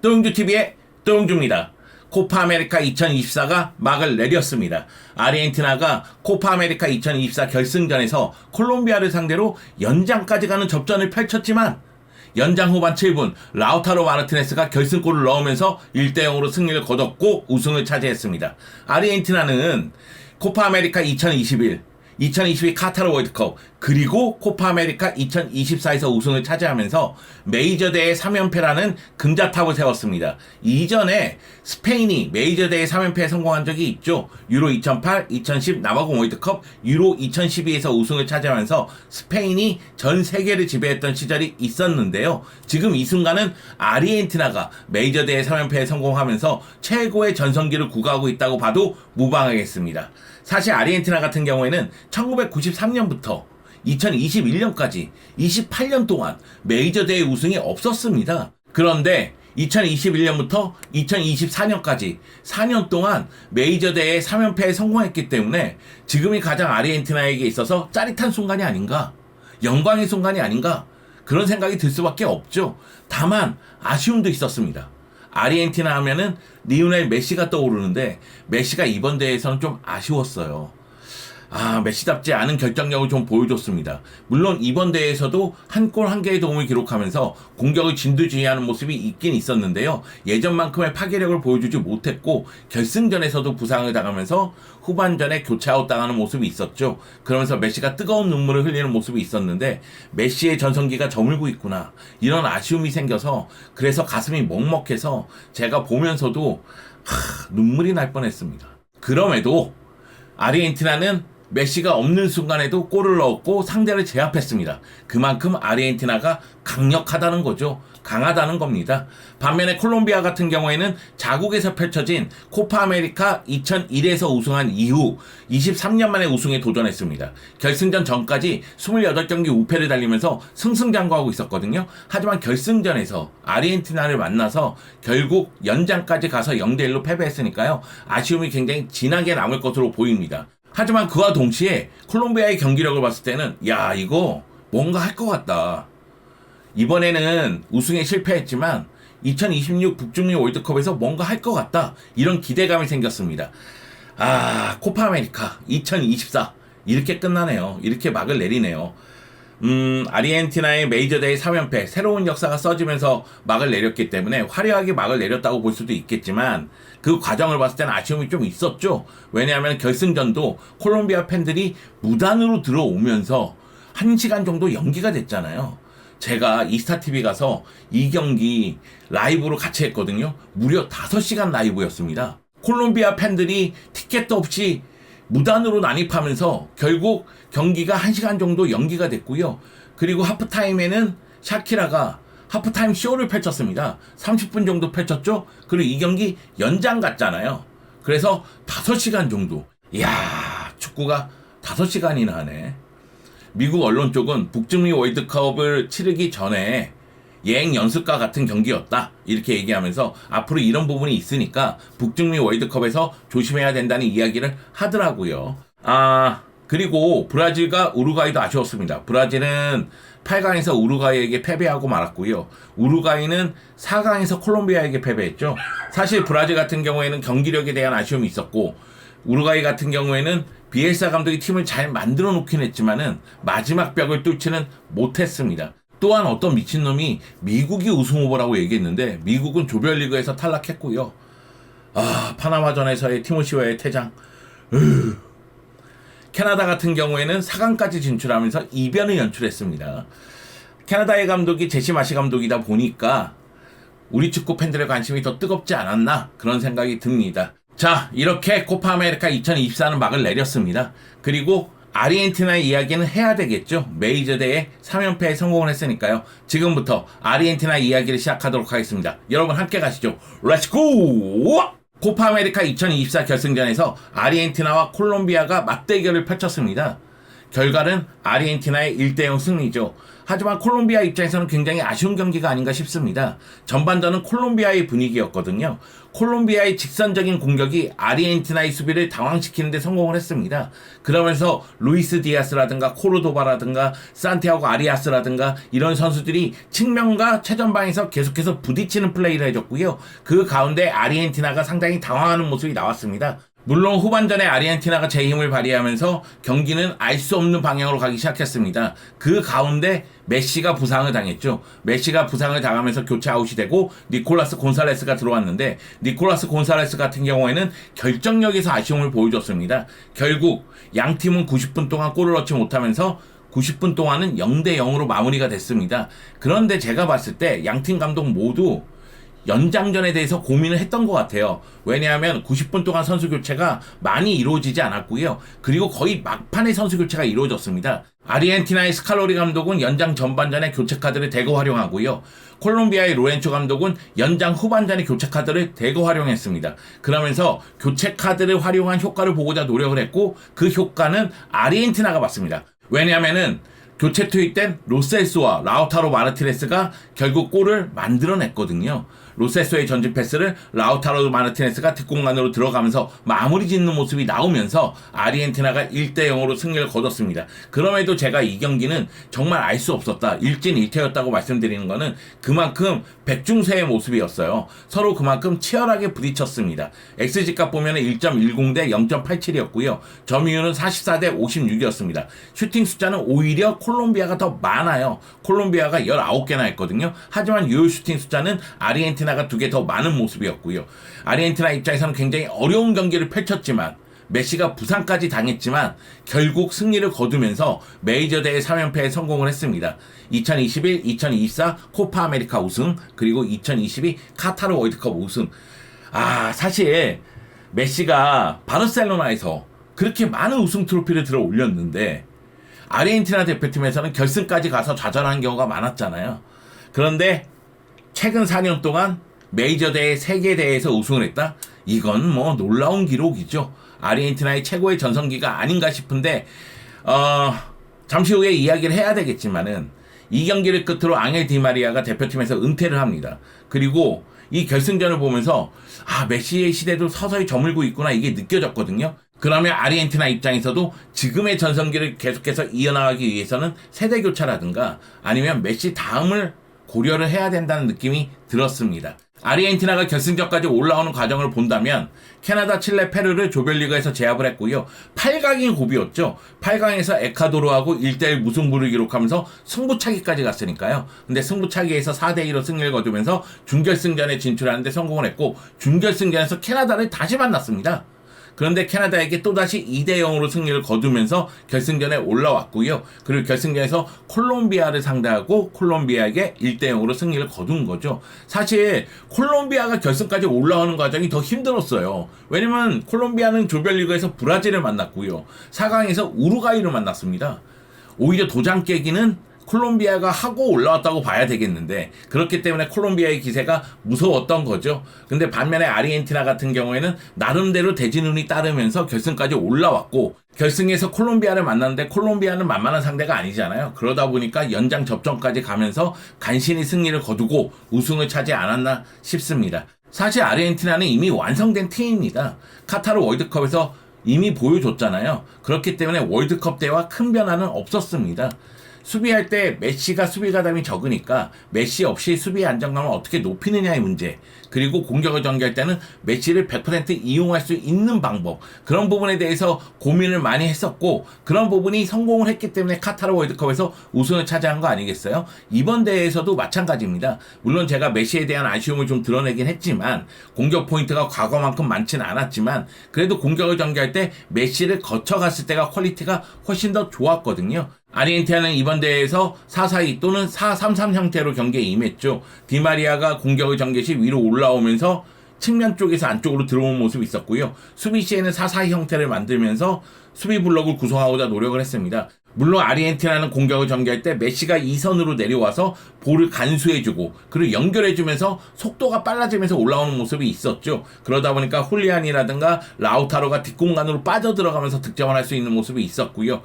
또용주TV의 또용주입니다. 코파 아메리카 2024가 막을 내렸습니다. 아르헨티나가 코파 아메리카 2024 결승전에서 콜롬비아를 상대로 연장까지 가는 접전을 펼쳤지만 연장 후반 7분 라우타로 마르티네스가 결승골을 넣으면서 1대0으로 승리를 거뒀고 우승을 차지했습니다. 아르헨티나는 코파 아메리카 2021, 2022 카타르 월드컵 그리고 코파 아메리카 2024에서 우승을 차지하면서 메이저 대회 3연패라는 금자탑을 세웠습니다. 이전에 스페인이 메이저 대회 3연패에 성공한 적이 있죠. 유로 2008, 2010 남아공 월드컵, 유로 2012에서 우승을 차지하면서 스페인이 전 세계를 지배했던 시절이 있었는데요. 지금 이 순간은 아르헨티나가 메이저 대회 3연패에 성공하면서 최고의 전성기를 구가하고 있다고 봐도 무방하겠습니다. 사실 아르헨티나 같은 경우에는 1993년부터 2021년까지 28년 동안 메이저 대회 우승이 없었습니다. 그런데 2021년부터 2024년까지 4년 동안 메이저 대회 3연패에 성공했기 때문에 지금이 가장 아르헨티나에게 있어서 짜릿한 순간이 아닌가, 영광의 순간이 아닌가, 그런 생각이 들 수밖에 없죠. 다만 아쉬움도 있었습니다. 아르헨티나 하면은 리오넬 메시가 떠오르는데 메시가 이번 대회에서는 좀 아쉬웠어요. 메시답지 않은 결정력을 좀 보여줬습니다. 물론 이번 대회에서도 한 골 한 개의 도움을 기록하면서 공격을 진두지휘하는 모습이 있긴 있었는데요. 예전만큼의 파괴력을 보여주지 못했고 결승전에서도 부상을 당하면서 후반전에 교체아웃 당하는 모습이 있었죠. 그러면서 메시가 뜨거운 눈물을 흘리는 모습이 있었는데 메시의 전성기가 저물고 있구나, 이런 아쉬움이 생겨서 그래서 가슴이 먹먹해서 제가 보면서도 눈물이 날 뻔했습니다. 그럼에도 아르헨티나는 메시가 없는 순간에도 골을 넣었고 상대를 제압했습니다. 그만큼 아르헨티나가 강력하다는 거죠. 강하다는 겁니다. 반면에 콜롬비아 같은 경우에는 자국에서 펼쳐진 코파 아메리카 2001에서 우승한 이후 23년 만에 우승에 도전했습니다. 결승전 전까지 28경기 우패를 달리면서 승승장구하고 있었거든요. 하지만 결승전에서 아르헨티나를 만나서 결국 연장까지 가서 0대1로 패배했으니까요. 아쉬움이 굉장히 진하게 남을 것으로 보입니다. 하지만 그와 동시에 콜롬비아의 경기력을 봤을 때는 이거 뭔가 할 것 같다. 이번에는 우승에 실패했지만 2026 북중미 월드컵에서 뭔가 할 것 같다, 이런 기대감이 생겼습니다. 코파 아메리카 2024 이렇게 끝나네요. 이렇게 막을 내리네요. 아르헨티나의 메이저 대회 3연패, 새로운 역사가 써지면서 막을 내렸기 때문에 화려하게 막을 내렸다고 볼 수도 있겠지만 그 과정을 봤을 때는 아쉬움이 좀 있었죠. 왜냐하면 결승전도 콜롬비아 팬들이 무단으로 들어오면서 1시간 정도 연기가 됐잖아요. 제가 이스타TV 가서 이 경기 라이브로 같이 했거든요. 무려 5시간 라이브였습니다. 콜롬비아 팬들이 티켓도 없이 무단으로 난입하면서 결국 경기가 1시간 정도 연기가 됐고요. 그리고 하프타임에는 샤키라가 하프타임 쇼를 펼쳤습니다. 30분 정도 펼쳤죠. 그리고 이 경기 연장 갔잖아요. 그래서 5시간 정도. 축구가 5시간이나 하네. 미국 언론 쪽은 북중미 월드컵을 치르기 전에 예행 연습과 같은 경기였다, 이렇게 얘기하면서 앞으로 이런 부분이 있으니까 북중미 월드컵에서 조심해야 된다는 이야기를 하더라고요. 그리고 브라질과 우루과이도 아쉬웠습니다. 브라질은 8강에서 우루과이에게 패배하고 말았고요. 우루과이는 4강에서 콜롬비아에게 패배했죠. 사실 브라질 같은 경우에는 경기력에 대한 아쉬움이 있었고 우루과이 같은 경우에는 비엘사 감독이 팀을 잘 만들어 놓긴 했지만은 마지막 벽을 뚫지는 못했습니다. 또한 어떤 미친놈이 미국이 우승 후보라고 얘기했는데 미국은 조별리그에서 탈락했고요. 파나마전에서의 티모시와의 퇴장. 캐나다 같은 경우에는 4강까지 진출하면서 이변을 연출했습니다. 캐나다의 감독이 제시 마시 감독이다 보니까 우리 축구 팬들의 관심이 더 뜨겁지 않았나, 그런 생각이 듭니다. 자, 이렇게 코파 아메리카 2024는 막을 내렸습니다. 그리고 아르헨티나의 이야기는 해야 되겠죠. 메이저 대회 3연패에 성공을 했으니까요. 지금부터 아르헨티나 이야기를 시작하도록 하겠습니다. 여러분 함께 가시죠. 렛츠고! 코파 아메리카 2024 결승전에서 아르헨티나와 콜롬비아가 맞대결을 펼쳤습니다. 결과는 아르헨티나의 1대0 승리죠. 하지만 콜롬비아 입장에서는 굉장히 아쉬운 경기가 아닌가 싶습니다. 전반전은 콜롬비아의 분위기였거든요. 콜롬비아의 직선적인 공격이 아르헨티나의 수비를 당황시키는 데 성공을 했습니다. 그러면서 루이스 디아스라든가 코르도바라든가 산티아고 아리아스라든가 이런 선수들이 측면과 최전방에서 계속해서 부딪히는 플레이를 해줬고요. 그 가운데 아르헨티나가 상당히 당황하는 모습이 나왔습니다. 물론 후반전에 아르헨티나가 제 힘을 발휘하면서 경기는 알 수 없는 방향으로 가기 시작했습니다. 그 가운데 메시가 부상을 당했죠. 메시가 부상을 당하면서 교체 아웃이 되고 니콜라스 곤살레스가 들어왔는데 니콜라스 곤살레스 같은 경우에는 결정력에서 아쉬움을 보여줬습니다. 결국 양 팀은 90분 동안 골을 넣지 못하면서 90분 동안은 0대0으로 마무리가 됐습니다. 그런데 제가 봤을 때 양팀 감독 모두 연장전에 대해서 고민을 했던 것 같아요. 왜냐하면 90분 동안 선수 교체가 많이 이루어지지 않았고요. 그리고 거의 막판에 선수 교체가 이루어졌습니다. 아르헨티나의 스칼로리 감독은 연장 전반전에 교체 카드를 대거 활용하고요. 콜롬비아의 로렌초 감독은 연장 후반전에 교체 카드를 대거 활용했습니다. 그러면서 교체 카드를 활용한 효과를 보고자 노력을 했고 그 효과는 아르헨티나가 봤습니다. 왜냐하면은 교체 투입된 로셀소와 라우타로 마르티네스가 결국 골을 만들어냈거든요. 로셀소의 전진 패스를 라우타로 마르티네스가 뒷공간으로 들어가면서 마무리 짓는 모습이 나오면서 아르헨티나가 1대0으로 승리를 거뒀습니다. 그럼에도 제가 이 경기는 정말 알 수 없었다. 일진일퇴였다고 말씀드리는 것은 그만큼 백중세의 모습이었어요. 서로 그만큼 치열하게 부딪혔습니다. XG값 보면 1.10 대 0.87이었고요. 점유율은 44대 56이었습니다. 슈팅 숫자는 오히려 콜롬비아가 더 많아요. 콜롬비아가 19개나 했거든요. 하지만 유효 슈팅 숫자는 아르헨티나가 2개 더 많은 모습이었고요. 아르헨티나 입장에서는 굉장히 어려운 경기를 펼쳤지만 메시가 부상까지 당했지만 결국 승리를 거두면서 메이저 대회 3연패에 성공을 했습니다. 2021, 2024 코파 아메리카 우승, 그리고 2022 카타르 월드컵 우승. 사실 메시가 바르셀로나에서 그렇게 많은 우승 트로피를 들어 올렸는데 아르헨티나 대표팀에서는 결승까지 가서 좌절한 경우가 많았잖아요. 그런데 최근 4년 동안 메이저 대회 3개 대회에서 우승을 했다? 이건 뭐 놀라운 기록이죠. 아르헨티나의 최고의 전성기가 아닌가 싶은데 잠시 후에 이야기를 해야 되겠지만은 이 경기를 끝으로 앙헬 디마리아가 대표팀에서 은퇴를 합니다. 그리고 이 결승전을 보면서 메시의 시대도 서서히 저물고 있구나 이게 느껴졌거든요. 그러면 아르헨티나 입장에서도 지금의 전성기를 계속해서 이어나가기 위해서는 세대 교차라든가 아니면 메시 다음을 고려를 해야 된다는 느낌이 들었습니다. 아르헨티나가 결승전까지 올라오는 과정을 본다면 캐나다, 칠레, 페루를 조별리그에서 제압을 했고요. 8강이 고비였죠. 8강에서 에콰도르하고 1대1 무승부를 기록하면서 승부차기까지 갔으니까요. 근데 승부차기에서 4대2로 승리를 거두면서 준결승전에 진출하는 데 성공을 했고 준결승전에서 캐나다를 다시 만났습니다. 그런데 캐나다에게 또다시 2대0으로 승리를 거두면서 결승전에 올라왔고요. 그리고 결승전에서 콜롬비아를 상대하고 콜롬비아에게 1대0으로 승리를 거둔 거죠. 사실 콜롬비아가 결승까지 올라오는 과정이 더 힘들었어요. 왜냐면 콜롬비아는 조별리그에서 브라질을 만났고요. 4강에서 우루과이를 만났습니다. 오히려 도장 깨기는 콜롬비아가 하고 올라왔다고 봐야 되겠는데 그렇기 때문에 콜롬비아의 기세가 무서웠던 거죠. 근데 반면에 아르헨티나 같은 경우에는 나름대로 대진운이 따르면서 결승까지 올라왔고 결승에서 콜롬비아를 만났는데 콜롬비아는 만만한 상대가 아니잖아요. 그러다 보니까 연장 접전까지 가면서 간신히 승리를 거두고 우승을 차지 않았나 싶습니다. 사실 아르헨티나는 이미 완성된 팀입니다. 카타르 월드컵에서 이미 보여줬잖아요. 그렇기 때문에 월드컵 때와 큰 변화는 없었습니다. 수비할 때 메시가 수비 가담이 적으니까 메시 없이 수비 안정감을 어떻게 높이느냐의 문제, 그리고 공격을 전개할 때는 메시를 100% 이용할 수 있는 방법, 그런 부분에 대해서 고민을 많이 했었고 그런 부분이 성공을 했기 때문에 카타르 월드컵에서 우승을 차지한 거 아니겠어요? 이번 대회에서도 마찬가지입니다. 물론 제가 메시에 대한 아쉬움을 좀 드러내긴 했지만 공격 포인트가 과거만큼 많지는 않았지만 그래도 공격을 전개할 때 메시를 거쳐갔을 때가 퀄리티가 훨씬 더 좋았거든요. 아르헨티나는 이번 대회에서 4-4-2 또는 4-3-3 형태로 경기에 임했죠. 디마리아가 공격을 전개 시 위로 올라오면서 측면 쪽에서 안쪽으로 들어오는 모습이 있었고요. 수비 시에는 4-4-2 형태를 만들면서 수비 블록을 구성하고자 노력을 했습니다. 물론 아르헨티나는 공격을 전개할 때 메시가 2선으로 내려와서 볼을 간수해주고 그리고 연결해주면서 속도가 빨라지면서 올라오는 모습이 있었죠. 그러다 보니까 훌리안이라든가 라우타로가 뒷공간으로 빠져들어가면서 득점을 할 수 있는 모습이 있었고요.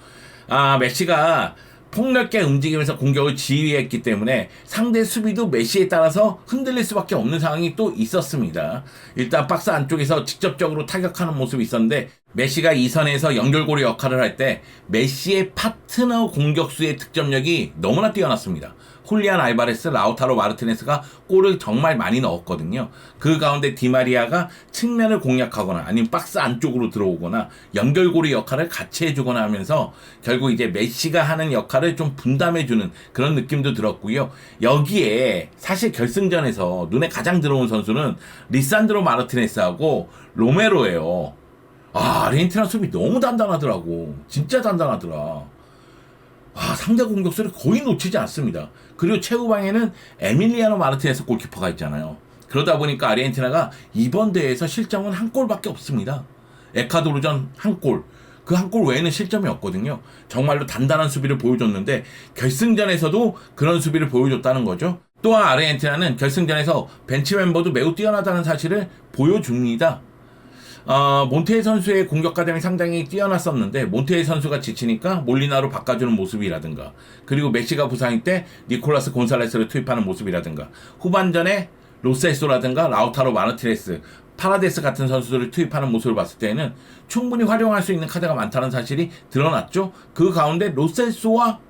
메시가 폭넓게 움직이면서 공격을 지휘했기 때문에 상대 수비도 메시에 따라서 흔들릴 수밖에 없는 상황이 또 있었습니다. 일단 박스 안쪽에서 직접적으로 타격하는 모습이 있었는데 메시가 이 선에서 연결고리 역할을 할 때 메시의 파트너 공격수의 득점력이 너무나 뛰어났습니다. 훌리안 알바레스, 라우타로 마르티네스가 골을 정말 많이 넣었거든요. 그 가운데 디마리아가 측면을 공략하거나 아니면 박스 안쪽으로 들어오거나 연결고리 역할을 같이 해주거나 하면서 결국 이제 메시가 하는 역할을 좀 분담해주는 그런 느낌도 들었고요. 여기에 사실 결승전에서 눈에 가장 들어온 선수는 리산드로 마르티네스하고 로메로예요. 아르헨티나 수비 너무 단단하더라고. 진짜 단단하더라. 상대 공격수를 거의 놓치지 않습니다. 그리고 최후방에는 에밀리아노 마르티네스 골키퍼가 있잖아요. 그러다 보니까 아르헨티나가 이번 대회에서 실점은 한 골밖에 없습니다. 에콰도르전 한 골. 그 한 골 외에는 실점이 없거든요. 정말로 단단한 수비를 보여줬는데 결승전에서도 그런 수비를 보여줬다는 거죠. 또한 아르헨티나는 결승전에서 벤치 멤버도 매우 뛰어나다는 사실을 보여줍니다. 몬테이 선수의 공격 과정이 상당히 뛰어났었는데 몬테이 선수가 지치니까 몰리나로 바꿔주는 모습이라든가 그리고 메시가 부상일 때 니콜라스 곤살레스를 투입하는 모습이라든가 후반전에 로세소라든가 라우타로 마르티네스 파라데스 같은 선수들을 투입하는 모습을 봤을 때는 충분히 활용할 수 있는 카드가 많다는 사실이 드러났죠. 그 가운데 로세소와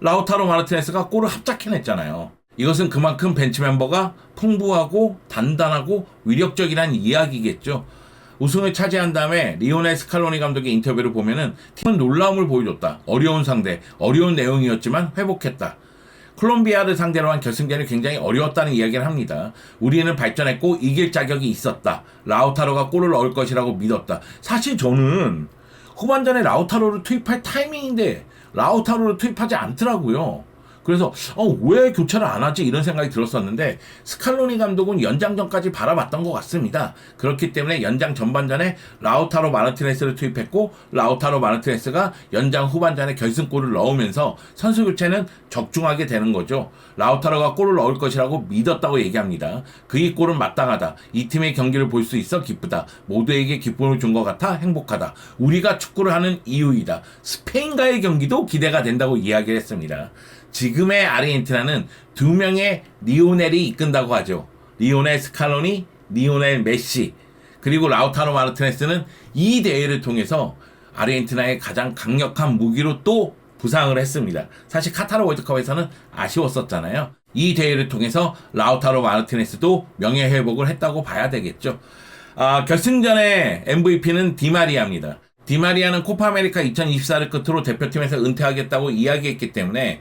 라우타로 마르티네스가 골을 합작해냈잖아요. 이것은 그만큼 벤치 멤버가 풍부하고 단단하고 위력적이라는 이야기겠죠. 우승을 차지한 다음에 리오넬 스칼로니 감독의 인터뷰를 보면은 팀은 놀라움을 보여줬다. 어려운 상대, 어려운 내용이었지만 회복했다. 콜롬비아를 상대로 한 결승전이 굉장히 어려웠다는 이야기를 합니다. 우리는 발전했고 이길 자격이 있었다. 라우타로가 골을 넣을 것이라고 믿었다. 사실 저는 후반전에 라우타로를 투입할 타이밍인데 라우타로를 투입하지 않더라고요. 그래서 왜 교체를 안 하지 이런 생각이 들었었는데 스칼로니 감독은 연장전까지 바라봤던 것 같습니다. 그렇기 때문에 연장 전반전에 라우타로 마르티네스를 투입했고 라우타로 마르티네스가 연장 후반전에 결승골을 넣으면서 선수 교체는 적중하게 되는 거죠. 라우타로가 골을 넣을 것이라고 믿었다고 얘기합니다. 그의 골은 마땅하다. 이 팀의 경기를 볼 수 있어 기쁘다. 모두에게 기쁨을 준 것 같아 행복하다. 우리가 축구를 하는 이유이다. 스페인과의 경기도 기대가 된다고 이야기를 했습니다. 지금의 아르헨티나는 두 명의 리오넬이 이끈다고 하죠. 리오넬 스칼로니, 리오넬 메시, 그리고 라우타로 마르티네스는 이 대회를 통해서 아르헨티나의 가장 강력한 무기로 또 부상을 했습니다. 사실 카타르 월드컵에서는 아쉬웠었잖아요. 이 대회를 통해서 라우타로 마르티네스도 명예회복을 했다고 봐야 되겠죠. 결승전의 MVP는 디마리아입니다. 디마리아는 코파 아메리카 2024를 끝으로 대표팀에서 은퇴하겠다고 이야기했기 때문에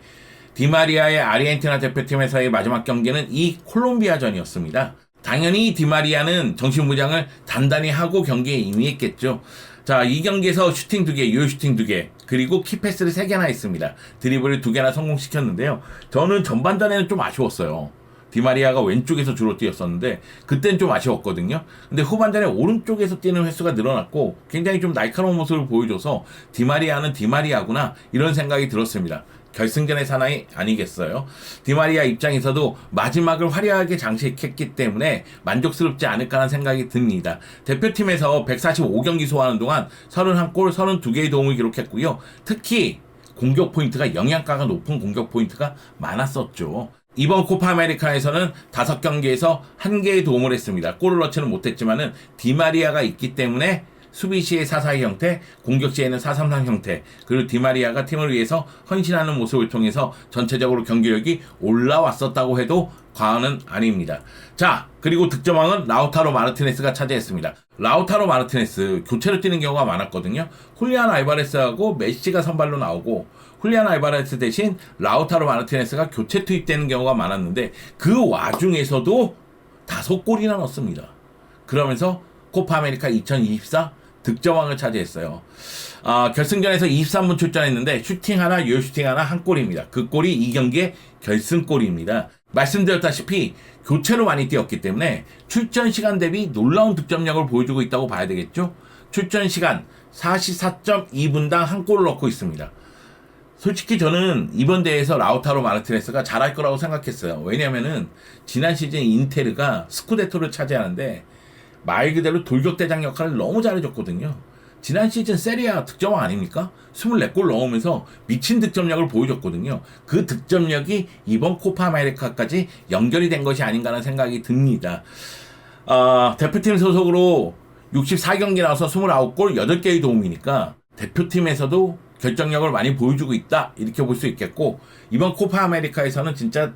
디마리아의 아르헨티나 대표팀에서의 마지막 경기는 이 콜롬비아전이었습니다. 당연히 디마리아는 정신무장을 단단히 하고 경기에 임했겠죠. 자, 이 경기에서 슈팅 2개, 유효 슈팅 2개, 그리고 키패스를 3개나 했습니다. 드리블을 2개나 성공시켰는데요. 저는 전반전에는 좀 아쉬웠어요. 디마리아가 왼쪽에서 주로 뛰었었는데 그땐 좀 아쉬웠거든요. 근데 후반전에 오른쪽에서 뛰는 횟수가 늘어났고 굉장히 좀 날카로운 모습을 보여줘서 디마리아는 디마리아구나 이런 생각이 들었습니다. 결승전의 사나이 아니겠어요? 디마리아 입장에서도 마지막을 화려하게 장식했기 때문에 만족스럽지 않을까라는 생각이 듭니다. 대표팀에서 145경기 소화하는 동안 31골, 32개의 도움을 기록했고요. 특히 공격 포인트가 영양가가 높은 공격 포인트가 많았었죠. 이번 코파 아메리카에서는 5경기에서 1개의 도움을 했습니다. 골을 넣지는 못했지만은 디마리아가 있기 때문에 수비 시의 4-4-2 형태, 공격 시에는 4-3-3 형태, 그리고 디마리아가 팀을 위해서 헌신하는 모습을 통해서 전체적으로 경기력이 올라왔었다고 해도 과언은 아닙니다. 자, 그리고 득점왕은 라우타로 마르티네스가 차지했습니다. 라우타로 마르티네스 교체로 뛰는 경우가 많았거든요. 훌리안 알바레스하고 메시가 선발로 나오고 훌리안 알바레스 대신 라우타로 마르티네스가 교체 투입되는 경우가 많았는데 그 와중에서도 5골이나 넣었습니다. 그러면서 코파 아메리카 2024 득점왕을 차지했어요. 결승전에서 23분 출전했는데 슈팅 하나, 유효 슈팅 하나, 한 골입니다. 그 골이 이 경기의 결승골입니다. 말씀드렸다시피 교체로 많이 뛰었기 때문에 출전 시간 대비 놀라운 득점력을 보여주고 있다고 봐야 되겠죠. 출전 시간 44.2분당 한 골을 넣고 있습니다. 솔직히 저는 이번 대회에서 라우타로 마르티네스가 잘할 거라고 생각했어요. 왜냐면은 지난 시즌 인테르가 스쿠데토를 차지하는데 말 그대로 돌격대장 역할을 너무 잘해줬거든요. 지난 시즌 세리아 득점왕 아닙니까? 24골 넣으면서 미친 득점력을 보여줬거든요. 그 득점력이 이번 코파 아메리카까지 연결이 된 것이 아닌가라는 생각이 듭니다. 대표팀 소속으로 64경기 나와서 29골 8개의 도움이니까 대표팀에서도 결정력을 많이 보여주고 있다, 이렇게 볼 수 있겠고, 이번 코파 아메리카에서는 진짜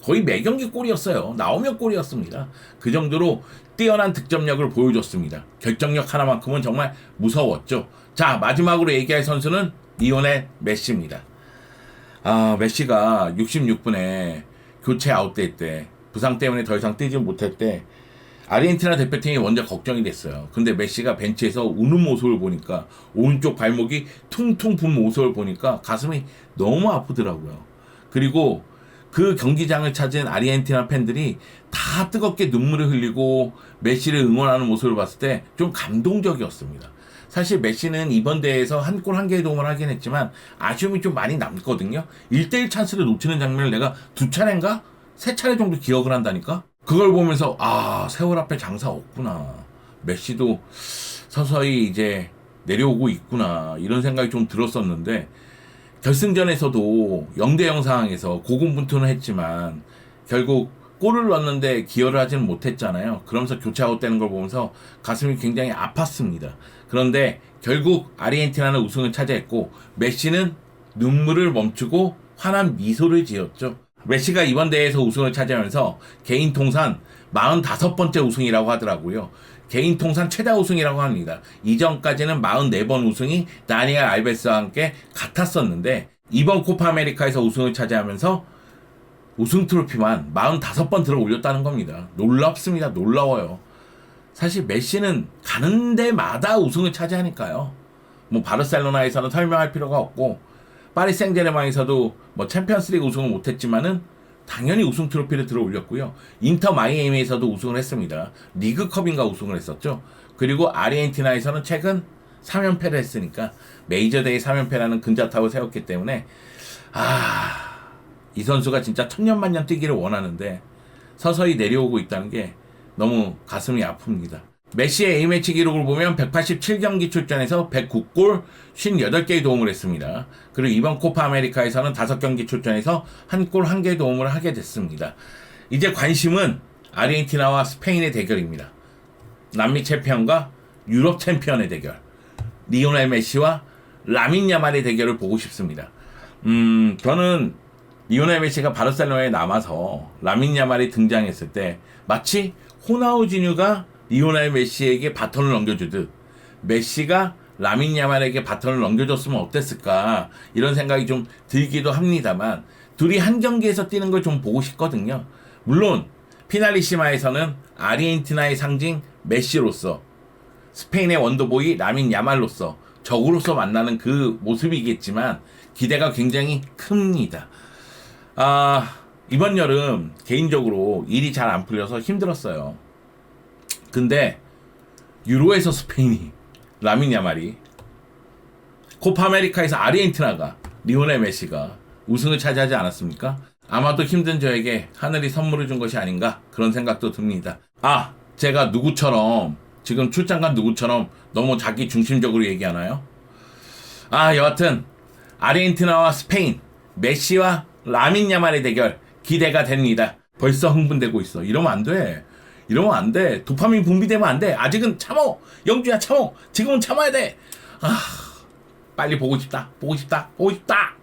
거의 매 경기 골이었어요. 나오면 골이었습니다. 그 정도로 뛰어난 득점력을 보여줬습니다. 결정력 하나만큼은 정말 무서웠죠. 자, 마지막으로 얘기할 선수는 리오넬 메시입니다. 메시가 66분에 교체 아웃될 때, 부상 때문에 더 이상 뛰지 못할 때 아르헨티나 대표팀이 먼저 걱정이 됐어요. 근데 메시가 벤치에서 우는 모습을 보니까, 오른쪽 발목이 퉁퉁 분 모습을 보니까 가슴이 너무 아프더라고요. 그리고 그 경기장을 찾은 아르헨티나 팬들이 다 뜨겁게 눈물을 흘리고 메시를 응원하는 모습을 봤을 때 좀 감동적이었습니다. 사실 메시는 이번 대회에서 한 골 한 개의 도움을 하긴 했지만 아쉬움이 좀 많이 남거든요. 1대1 찬스를 놓치는 장면을 내가 2차례인가? 3차례 정도 기억을 한다니까? 그걸 보면서 세월 앞에 장사 없구나. 메시도 서서히 이제 내려오고 있구나. 이런 생각이 좀 들었었는데, 결승전에서도 0대0 상황에서 고군분투는 했지만 결국 골을 넣었는데 기여를 하지는 못했잖아요. 그러면서 교체 아웃되는 걸 보면서 가슴이 굉장히 아팠습니다. 그런데 결국 아르헨티나는 우승을 차지했고, 메시는 눈물을 멈추고 환한 미소를 지었죠. 메시가 이번 대회에서 우승을 차지하면서 개인 통산 45번째 우승이라고 하더라고요. 개인 통산 최다 우승이라고 합니다. 이전까지는 44번 우승이 다니엘 알베스와 함께 같았었는데, 이번 코파 아메리카에서 우승을 차지하면서 우승 트로피만 45번 들어 올렸다는 겁니다. 놀랍습니다. 놀라워요. 사실 메시는 가는 데마다 우승을 차지하니까요. 뭐 바르셀로나에서는 설명할 필요가 없고, 파리 생제르맹에서도 뭐 챔피언스리그 우승을 못했지만은 당연히 우승 트로피를 들어 올렸고요. 인터 마이애미에서도 우승을 했습니다. 리그컵인가 우승을 했었죠. 그리고 아르헨티나에서는 최근 3연패를 했으니까 메이저 대회 3연패라는 근자탑을 세웠기 때문에 이 선수가 진짜 천년만년 뛰기를 원하는데 서서히 내려오고 있다는 게 너무 가슴이 아픕니다. 메시의 A매치 기록을 보면 187경기 출전해서 109골 58개의 도움을 했습니다. 그리고 이번 코파 아메리카에서는 5경기 출전해서 1골 1개의 도움을 하게 됐습니다. 이제 관심은 아르헨티나와 스페인의 대결입니다. 남미 챔피언과 유럽 챔피언의 대결, 리오넬 메시와 라민 야말의 대결을 보고 싶습니다. 저는 리오넬 메시가 바르셀로나에 남아서 라민 야말이 등장했을 때 마치 호나우지뉴가 리오넬 메시에게 바톤을 넘겨주듯 메시가 라민 야말에게 바톤을 넘겨줬으면 어땠을까, 이런 생각이 좀 들기도 합니다만, 둘이 한 경기에서 뛰는 걸 좀 보고 싶거든요. 물론 피날리시마에서는 아르헨티나의 상징 메시로서, 스페인의 원더보이 라민 야말로서, 적으로서 만나는 그 모습이겠지만 기대가 굉장히 큽니다. 이번 여름 개인적으로 일이 잘 안 풀려서 힘들었어요. 근데 유로에서 스페인이, 라민 야말이, 코파 아메리카에서 아르헨티나가, 리오넬 메시가 우승을 차지하지 않았습니까? 아마도 힘든 저에게 하늘이 선물을 준 것이 아닌가, 그런 생각도 듭니다. 제가 누구처럼, 지금 출장 간 누구처럼 너무 자기 중심적으로 얘기하나요? 여하튼 아르헨티나와 스페인, 메시와 라민 야말의 대결 기대가 됩니다. 벌써 흥분되고 있어. 이러면 안 돼. 이러면 안 돼. 도파민 분비되면 안 돼. 아직은 참어. 영주야 참어. 지금은 참아야 돼. 빨리 보고 싶다. 보고 싶다. 보고 싶다.